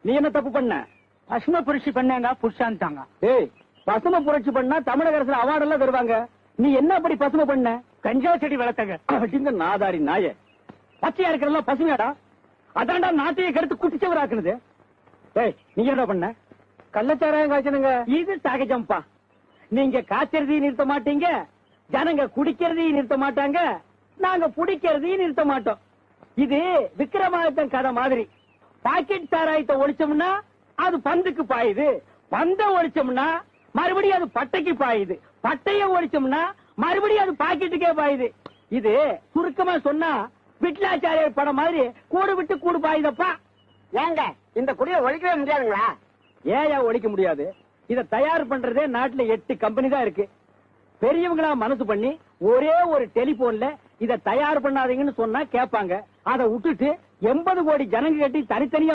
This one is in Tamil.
நீ என்ன தப்பு பண்ண? பசும புரட்சி பண்ணாங்க புருஷான்ட்டாங்க. ஏய், பசுமை புரட்சி பண்ணா தமிழக அரசுல அவார்டு எல்லாம் தருவாங்க. நீ என்ன அப்படி பசுமை பண்ண? கஞ்சா செடி வளர்த்தங்க. அப்படிங்க நாதாரி நாய. பச்சையா இருக்கிறதெல்லாம் பசுமையாடா? அதான்டா நாட்டையே கெடுத்து குட்டிச்சவராக்குனது. ஏய், நீ என்ன பண்ண? கள்ளச்சாராயம் காய்ச்சனுங்க. இது சகஜம்பா. நீங்க காய்ச்சறதையும் நிறுத்த மாட்டீங்க, ஜனங்க குடிக்கிறதையும் நிறுத்த மாட்டாங்க, நாங்க புடிக்கிறதையும் நிறுத்த மாட்டோம். இது விக்ரமாதித்தன் கதை மாதிரி. பாக்கெட் சாராயத்தை ஒழிச்சோம்னா அது பந்துக்கு பாயுது, பந்த ஒழிச்சோம்னா மறுபடியும் அது பட்டைக்கு பாயுது, பட்டைய ஒழிச்சோம்னா மறுபடியும் அது பாக்கெட்டுக்கே பாயுது. இது சுருக்கமா சொன்னா விட்லாச்சாரியர் படம் மாதிரி கூடு விட்டு கூடு பாயுதப்பா. ஏங்க இந்த குடியை ஒழிக்கவே முடியாதுங்களா? ஏன் ஒழிக்க முடியாது? இத தயார் பண்றதே நாட்டுல 8 கம்பெனி தான் இருக்கு. பெரியவங்களா மனசு பண்ணி ஒரே ஒரு டெலிபோன்ல இத தயார் பண்ணாதீங்கன்னு சொன்னா கேட்பாங்க. அதை விட்டுட்டு 80 கோடி ஜனங்க கட்டி தனித்தனியா